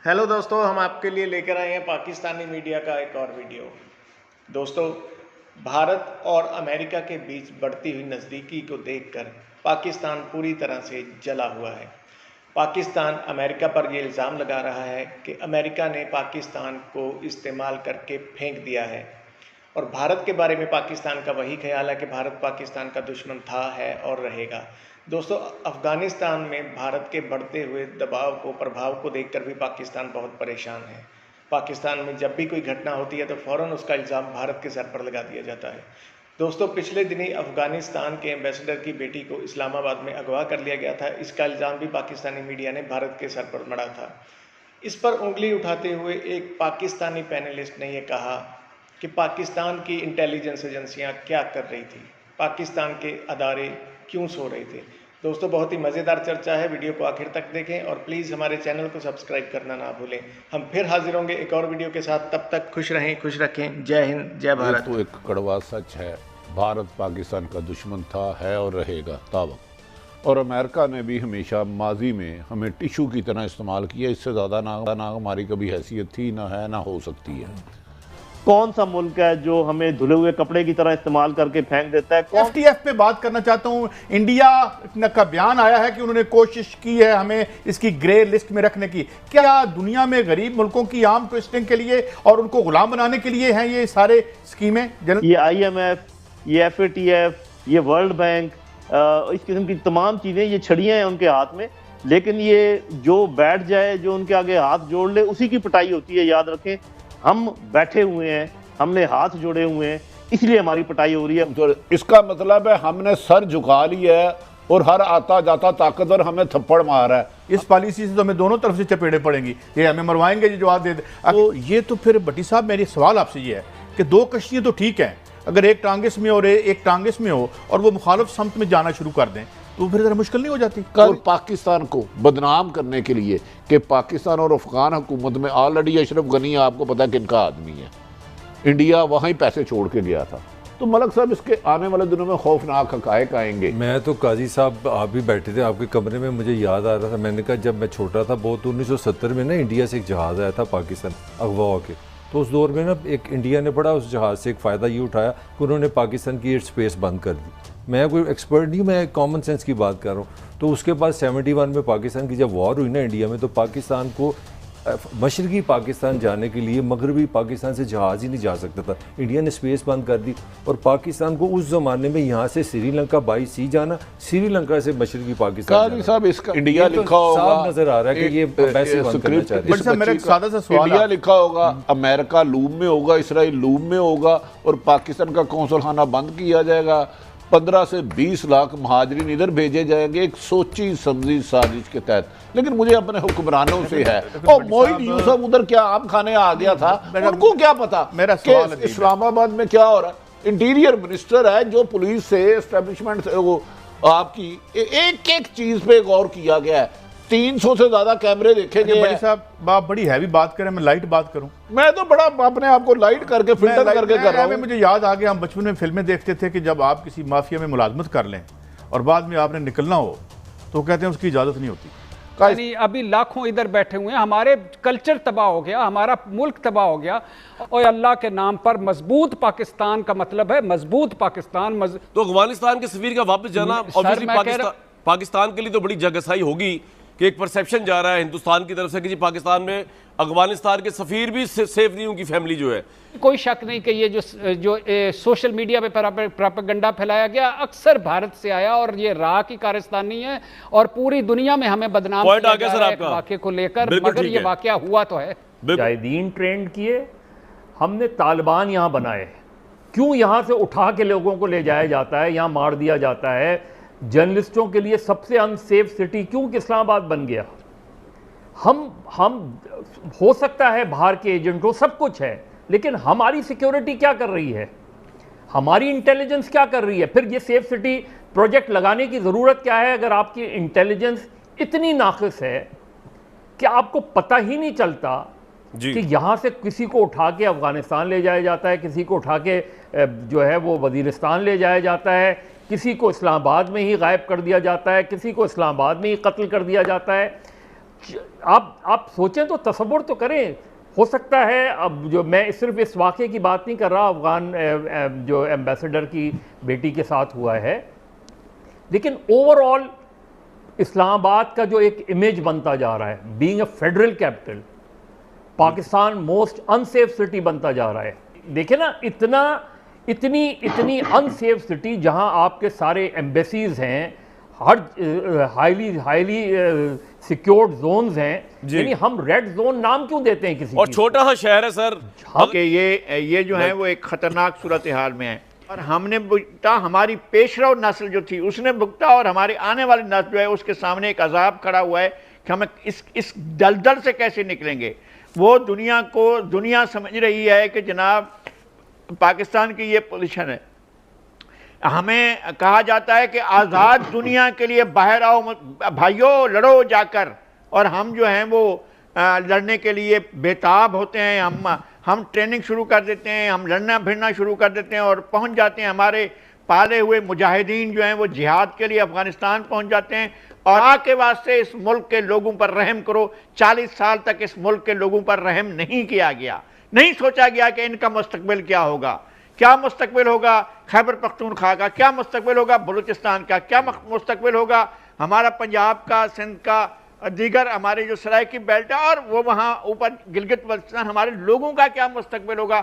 Hello दोस्तों, हम आपके लिए लेकर आए हैं पाकिस्तानी मीडिया का एक और वीडियो। दोस्तों, भारत और अमेरिका के बीच बढ़ती हुई नज़दीकी को देखकर पाकिस्तान पूरी तरह से जला हुआ है। पाकिस्तान अमेरिका पर ये इल्ज़ाम लगा रहा है कि अमेरिका ने पाकिस्तान को इस्तेमाल करके फेंक दिया है और भारत के बारे में पाकिस्तान का वही ख्याल है कि भारत पाकिस्तान का दुश्मन था, है और रहेगा। दोस्तों, अफ़गानिस्तान में भारत के बढ़ते हुए दबाव को, प्रभाव को देखकर भी पाकिस्तान बहुत परेशान है। पाकिस्तान में जब भी कोई घटना होती है तो फ़ौरन उसका इल्ज़ाम भारत के सर पर लगा दिया जाता है। दोस्तों, पिछले दिनी अफ़गानिस्तान के एम्बेसडर की बेटी को इस्लामाबाद में अगवा कर लिया गया था। इसका इल्ज़ाम भी पाकिस्तानी मीडिया ने भारत के सर पर मढ़ा था। इस पर उंगली उठाते हुए एक पाकिस्तानी पैनलिस्ट ने यह कहा कि पाकिस्तान की इंटेलिजेंस एजेंसियां क्या कर रही थी, पाकिस्तान के अदारे क्यों सो रहे थे। दोस्तों, बहुत ही मज़ेदार चर्चा है, वीडियो को आखिर तक देखें और प्लीज़ हमारे चैनल को सब्सक्राइब करना ना भूलें। हम फिर हाजिर होंगे एक और वीडियो के साथ। तब तक खुश रहें, खुश रखें। जय हिंद, जय भारत। तो एक कड़वा सच है, भारत पाकिस्तान का दुश्मन था, है और रहेगा ताबक। और अमेरिका ने भी हमेशा माजी में हमें टिशू की तरह इस्तेमाल किया। इससे ज़्यादा ना हमारी कभी हैसियत थी, ना है, ना हो सकती है। कौन सा मुल्क है जो हमें धुले हुए कपड़े की तरह इस्तेमाल करके फेंक देता है? एफटीएफ पे बात करना चाहता हूं। इंडिया का बयान आया है कि उन्होंने कोशिश की है हमें इसकी ग्रे लिस्ट में रखने की। क्या दुनिया में गरीब मुल्कों की आर्म ट्विस्टिंग के लिए और उनको गुलाम बनाने के लिए हैं ये सारे स्कीमें? ये IMF, ये FATF, ये वर्ल्ड बैंक, इस किस्म की तमाम चीजें, ये छड़ियां हैं उनके हाथ में। लेकिन ये जो बैठ जाए, जो उनके आगे हाथ जोड़ ले, उसी की पिटाई होती है। याद रखें, हम बैठे हुए हैं, हमने हाथ जोड़े हुए हैं, इसलिए हमारी पिटाई हो रही है। तो इसका मतलब है हमने सर झुका लिया है और हर आता जाता ताकतवर हमें थप्पड़ मार रहा है। इस पॉलिसी से तो हमें दोनों तरफ से चपेड़े पड़ेंगी। ये हमें मरवाएंगे जो जवाब दे दे। तो ये तो फिर भट्टी साहब, मेरी सवाल आपसे ये है कि दो कश्तियाँ तो ठीक हैं, अगर एक टांगिस में और एक टांगिस में हो और वो मुखालिफ समत में जाना शुरू कर दें तो फिर ज़रा मुश्किल नहीं हो जाती? कल पाकिस्तान को बदनाम करने के लिए कि पाकिस्तान और अफगान हुकूमत में ऑलरेडी अशरफ गनी आपको पता है किनका आदमी है, इंडिया वहीं पैसे छोड़ के गया था। तो मलक साहब, इसके आने वाले दिनों में खौफनाक हक़ाइक़ आएंगे। मैं तो काजी साहब, आप भी बैठे थे आपके कमरे में, मुझे याद आ रहा था, मैंने कहा जब मैं छोटा था बहुत 1970 में ना इंडिया से एक जहाज़ आया था पाकिस्तान अगवा के, तो उस दौर में ना एक इंडिया ने बड़ा उस जहाज़ से एक फ़ायदा ये उठाया कि उन्होंने पाकिस्तान की एयर स्पेस बंद कर दी। मैं कोई एक्सपर्ट नहीं, मैं कॉमन सेंस की बात कर रहा हूँ। तो उसके बाद 71 में पाकिस्तान की जब वॉर हुई ना इंडिया में, तो पाकिस्तान को मशरकी पाकिस्तान जाने के लिए मगरबी पाकिस्तान से जहाज़ ही नहीं जा सकता था। इंडिया ने स्पेस बंद कर दी और पाकिस्तान को उस ज़माने में यहाँ से श्रीलंका बाई सी जाना, श्रीलंका से मशरकी पाकिस्तान साहब, इसका इंडिया लिखा होगा, नजर आ रहा है कि ये पैसे बंद करना चाहते हैं। मेरा एक सादा सा सवाल, इंडिया लिखा होगा, अमेरिका लूम में होगा, इसराइल लूम में होगा और पाकिस्तान का कौंसलखाना बंद किया जाएगा। 15 से 20 लाख महाजरीन इधर भेजे जाएंगे एक सोची समझी साजिश के तहत। लेकिन मुझे अपने हुक्मरानों से है, और मोहित यूसुफ उधर क्या आम खाने आ गया था, उनको क्या पता मेरा कि इस्लामाबाद में क्या हो रहा है। इंटीरियर मिनिस्टर है जो पुलिस से, एस्टेब्लिशमेंट से, वो आपकी एक एक चीज पे गौर किया गया है। 300 से ज्यादा कैमरे देखे गए। बड़ी साहब, आप बड़ी हैवी बात करें, मैं लाइट बात करूं। मैं तो बड़ा अपने आप को लाइट करके फिल्टर करके कर रहा हूं। मुझे याद आ गया, हम बचपन में फिल्में देखते थे कि जब आप किसी माफिया में मुलाजमत कर लें और बाद में आपने निकलना हो तो कहते हैं उसकी इजाजत नहीं होती। यानी अभी लाखों इधर बैठे हुए हैं, हमारे कल्चर तबाह हो गया, हमारा मुल्क तबाह हो गया। और अल्लाह के नाम पर मजबूत पाकिस्तान का मतलब है मजबूत पाकिस्तान। तो अफगानिस्तान के सफीर का वापस जाना ऑब्वियसली पाकिस्तान के लिए तो बड़ी जगसाई होगी कि एक परसेप्शन जा रहा है हिंदुस्तान की तरफ से कि जी पाकिस्तान में अफगानिस्तान के सफीर भी सेफ नहीं, उनकी फैमिली जो है। कोई शक नहीं कि ये जो सोशल मीडिया पे प्रोपेगेंडा फैलाया गया अक्सर भारत से आया और ये राह की कारस्तानी है और पूरी दुनिया में हमें बदनाम किया जा रहा है वाक़े को लेकर। मगर ये वाक़या हुआ तो है। मुजाहिदीन ट्रेंड किए, हमने तालिबान यहाँ बनाए। क्यों यहाँ से उठा के लोगों को ले जाया जाता है, यहाँ मार दिया जाता है? जर्नलिस्टों के लिए सबसे अनसेफ सिटी क्यों इस्लामाबाद बन गया? हम हो सकता है बाहर के एजेंट हो, सब कुछ है, लेकिन हमारी सिक्योरिटी क्या कर रही है, हमारी इंटेलिजेंस क्या कर रही है? फिर ये सेफ सिटी प्रोजेक्ट लगाने की ज़रूरत क्या है अगर आपकी इंटेलिजेंस इतनी नाक़िस है कि आपको पता ही नहीं चलता कि यहाँ से किसी को उठा के अफ़गानिस्तान ले जाया जाता है, किसी को उठा के जो है वो वज़ीरिस्तान ले जाया जाता है, किसी को इस्लामाबाद में ही गायब कर दिया जाता है, किसी को इस्लामाबाद में ही कत्ल कर दिया जाता है। आप सोचें तो, तसव्वुर तो करें। हो सकता है, अब जो मैं सिर्फ इस वाक़े की बात नहीं कर रहा, अफगान जो एम्बेसडर की बेटी के साथ हुआ है, लेकिन ओवरऑल इस्लामाबाद का जो एक इमेज बनता जा रहा है, being a federal capital, Pakistan most unsafe city बनता जा रहा है। देखिए ना, इतनी अनसेफ सिटी जहां आपके सारे एम्बेसीज हैं, हर हाईली सिक्योर्ड जोन्स हैं, यानी हम रेड जोन नाम क्यों देते हैं किसी और छोटा सा शहर है सर कि ये जो है वो एक खतरनाक सूरत हाल में है, और हमने भुगता, हमारी पेशरव नस्ल जो थी उसने भुगता, और हमारी आने वाली नस्ल जो है उसके सामने एक अजाब खड़ा हुआ है कि हमें इस दलदल से कैसे निकलेंगे। वो दुनिया समझ रही है कि जनाब पाकिस्तान की ये पोजीशन है, हमें कहा जाता है कि आज़ाद दुनिया के लिए बाहर आओ भाइयों, लड़ो जाकर, और हम जो हैं वो लड़ने के लिए बेताब होते हैं। हम ट्रेनिंग शुरू कर देते हैं, हम लड़ना भिड़ना शुरू कर देते हैं और पहुंच जाते हैं। हमारे पाले हुए मुजाहिदीन जो हैं वो जिहाद के लिए अफगानिस्तान पहुंच जाते हैं। और आके वास्ते इस मुल्क के लोगों पर रहम करो। 40 साल तक इस मुल्क के लोगों पर रहम नहीं किया गया, नहीं सोचा गया कि इनका मुस्तकबिल क्या होगा, क्या मुस्तकबिल होगा खैबर पख्तूनख्वा का, क्या मुस्तकबिल होगा बलूचिस्तान का, क्या मुस्तकबिल होगा हमारा पंजाब का, सिंध का, दीगर हमारे जो सराय की बेल्ट है, और वो वहाँ ऊपर गिलगित बल्तिस्तान, हमारे लोगों का क्या मुस्तकबिल होगा।